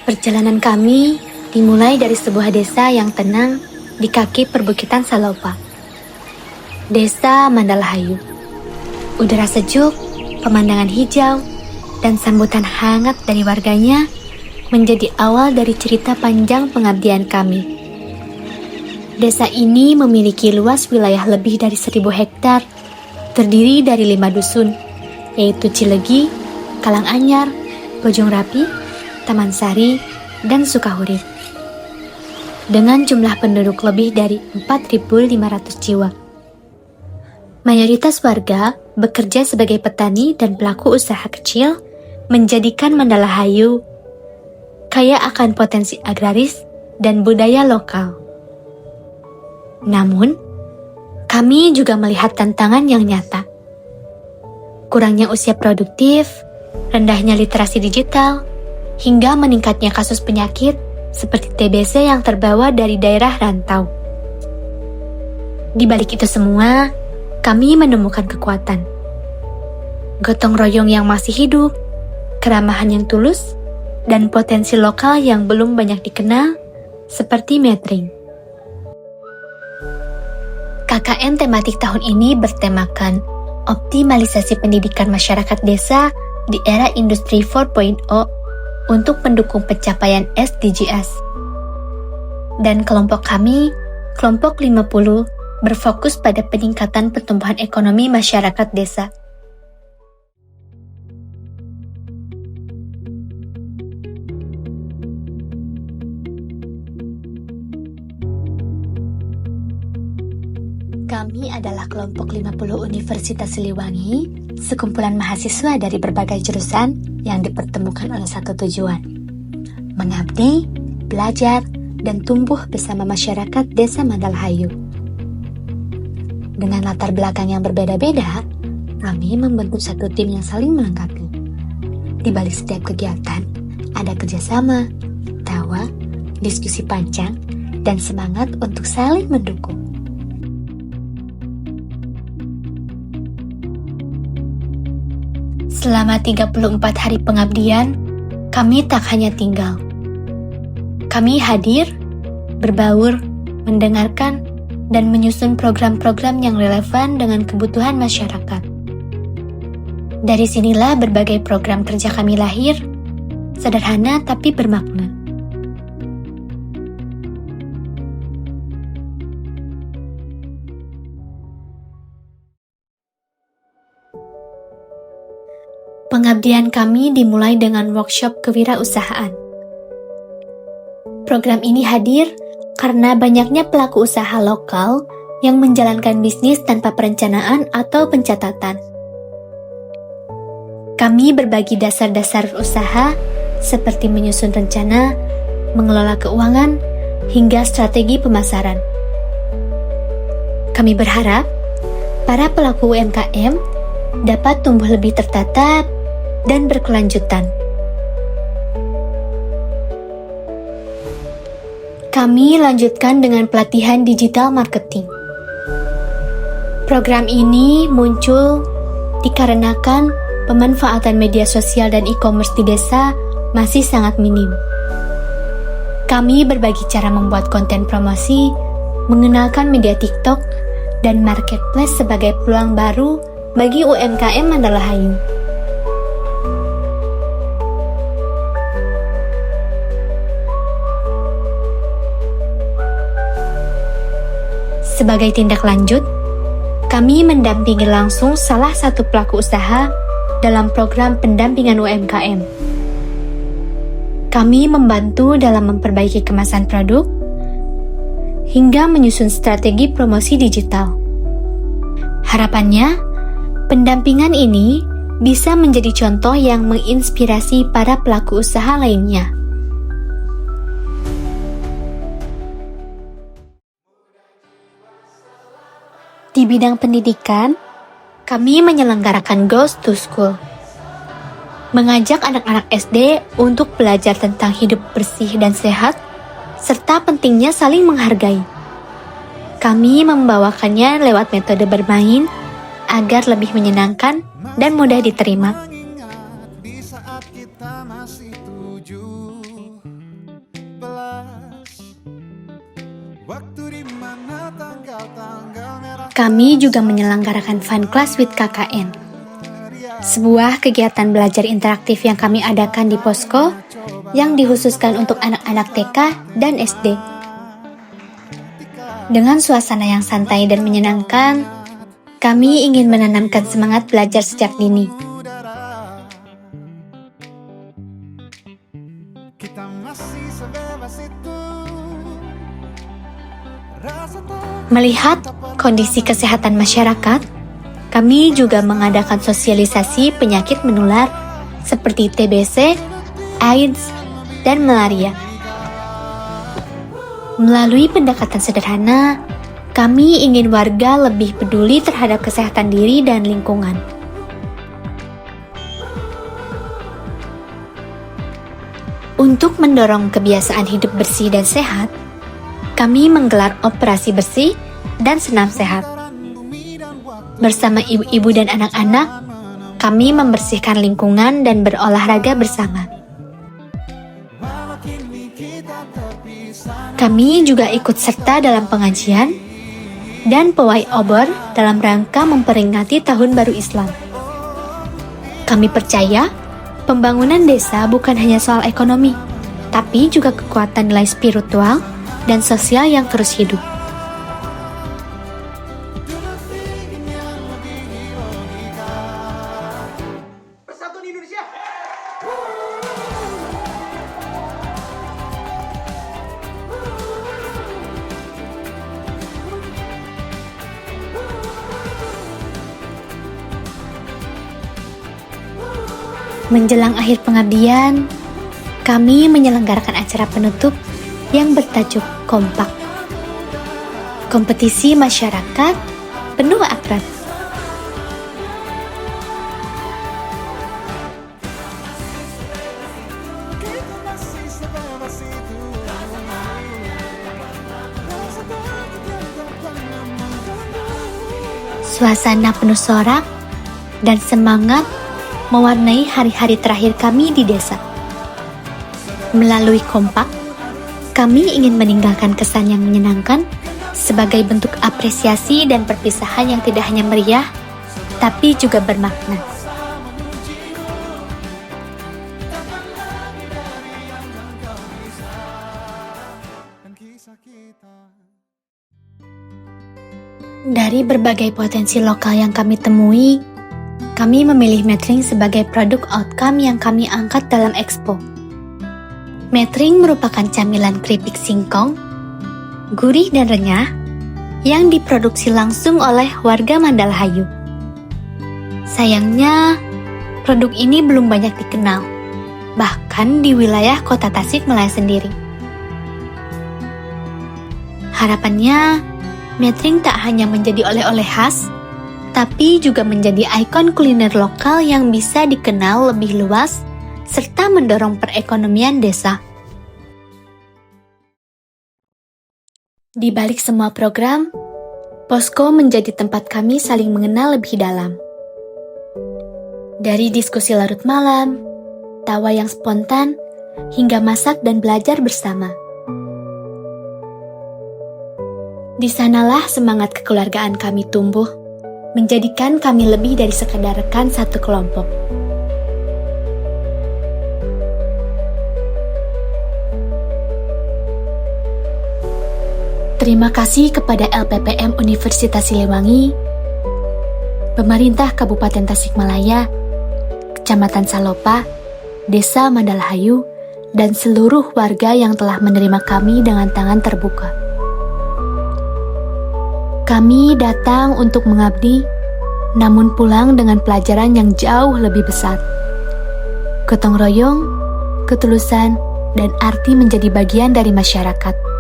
Perjalanan kami dimulai dari sebuah desa yang tenang di kaki perbukitan Salopa. Desa Mandalahayu. Udara sejuk, pemandangan hijau, dan sambutan hangat dari warganya menjadi awal dari cerita panjang pengabdian kami. Desa ini memiliki luas wilayah lebih dari 1.000 hektar, terdiri dari 5 dusun, yaitu Cilegi, Kalanganyar, Bojong Rapi, Taman Sari, dan Sukahurip. Dengan jumlah penduduk lebih dari 4.500 jiwa. Mayoritas warga bekerja sebagai petani dan pelaku usaha kecil, menjadikan Mandalahayu kaya akan potensi agraris dan budaya lokal. Namun, kami juga melihat tantangan yang nyata. Kurangnya usia produktif, rendahnya literasi digital, hingga meningkatnya kasus penyakit seperti TBC yang terbawa dari daerah rantau. Di balik itu semua, kami menemukan kekuatan. Gotong royong yang masih hidup, keramahan yang tulus, dan potensi lokal yang belum banyak dikenal, seperti metering. KKN tematik tahun ini bertemakan optimalisasi pendidikan masyarakat desa di era industri 4.0 untuk mendukung pencapaian SDGs. Dan kelompok kami, kelompok 50, berfokus pada peningkatan pertumbuhan ekonomi masyarakat desa. Kami adalah kelompok 50 Universitas Siliwangi, sekumpulan mahasiswa dari berbagai jurusan yang dipertemukan oleh satu tujuan: mengabdi, belajar, dan tumbuh bersama masyarakat Desa Mandalahayu. Dengan latar belakang yang berbeda-beda, kami membentuk satu tim yang saling melengkapi. Di balik setiap kegiatan, ada kerjasama, tawa, diskusi panjang, dan semangat untuk saling mendukung. Selama 34 hari pengabdian, kami tak hanya tinggal. Kami hadir, berbaur, mendengarkan, dan menyusun program-program yang relevan dengan kebutuhan masyarakat. Dari sinilah berbagai program kerja kami lahir, sederhana tapi bermakna. Pengabdian kami dimulai dengan workshop kewirausahaan. Program ini hadir karena banyaknya pelaku usaha lokal yang menjalankan bisnis tanpa perencanaan atau pencatatan. Kami berbagi dasar-dasar usaha seperti menyusun rencana, mengelola keuangan, hingga strategi pemasaran. Kami berharap para pelaku UMKM dapat tumbuh lebih tertata dan berkelanjutan. Kami lanjutkan dengan pelatihan digital marketing. Program ini muncul dikarenakan pemanfaatan media sosial dan e-commerce di desa masih sangat minim. Kami berbagi cara membuat konten promosi, mengenalkan media TikTok, dan marketplace sebagai peluang baru bagi UMKM Mandalahayu. Sebagai tindak lanjut, kami mendampingi langsung salah satu pelaku usaha dalam program pendampingan UMKM. Kami membantu dalam memperbaiki kemasan produk, hingga menyusun strategi promosi digital. Harapannya, pendampingan ini bisa menjadi contoh yang menginspirasi para pelaku usaha lainnya. Di bidang pendidikan, kami menyelenggarakan Goes to School, mengajak anak-anak SD untuk belajar tentang hidup bersih dan sehat, serta pentingnya saling menghargai. Kami membawakannya lewat metode bermain agar lebih menyenangkan dan mudah diterima. Kami juga menyelenggarakan Fun Class with KKN, sebuah kegiatan belajar interaktif yang kami adakan di posko yang dikhususkan untuk anak-anak TK dan SD. Dengan suasana yang santai dan menyenangkan, kami ingin menanamkan semangat belajar sejak dini. Melihat kondisi kesehatan masyarakat, kami juga mengadakan sosialisasi penyakit menular seperti TBC, AIDS, dan malaria. Melalui pendekatan sederhana, kami ingin warga lebih peduli terhadap kesehatan diri dan lingkungan. Untuk mendorong kebiasaan hidup bersih dan sehat, kami menggelar operasi bersih dan senam sehat. Bersama ibu-ibu dan anak-anak, kami membersihkan lingkungan dan berolahraga bersama. Kami juga ikut serta dalam pengajian dan pawai obor dalam rangka memperingati Tahun Baru Islam. Kami percaya pembangunan desa bukan hanya soal ekonomi, tapi juga kekuatan nilai spiritual dan sosial yang terus hidup. Persatuan Indonesia. Menjelang akhir pengabdian, kami menyelenggarakan acara penutup yang bertajuk Kompak. Kompetisi masyarakat penuh akrab. Suasana penuh sorak dan semangat mewarnai hari-hari terakhir kami di desa. Melalui Kompak, kami ingin meninggalkan kesan yang menyenangkan sebagai bentuk apresiasi dan perpisahan yang tidak hanya meriah, tapi juga bermakna. Dari berbagai potensi lokal yang kami temui, kami memilih Metring sebagai produk outcome yang kami angkat dalam Expo. Metring merupakan camilan keripik singkong, gurih dan renyah, yang diproduksi langsung oleh warga Mandalahayu. Sayangnya, produk ini belum banyak dikenal, bahkan di wilayah kota Tasikmalaya sendiri. Harapannya, Metring tak hanya menjadi oleh-oleh khas, tapi juga menjadi ikon kuliner lokal yang bisa dikenal lebih luas serta mendorong perekonomian desa. Di balik semua program, Posko menjadi tempat kami saling mengenal lebih dalam. Dari diskusi larut malam, tawa yang spontan, hingga masak dan belajar bersama. Di sanalah semangat kekeluargaan kami tumbuh, menjadikan kami lebih dari sekadar rekan satu kelompok. Terima kasih kepada LPPM Universitas Siliwangi, Pemerintah Kabupaten Tasikmalaya, Kecamatan Salopa, Desa Mandalahayu, dan seluruh warga yang telah menerima kami dengan tangan terbuka. Kami datang untuk mengabdi, namun pulang dengan pelajaran yang jauh lebih besar. Gotong royong, ketulusan, dan arti menjadi bagian dari masyarakat.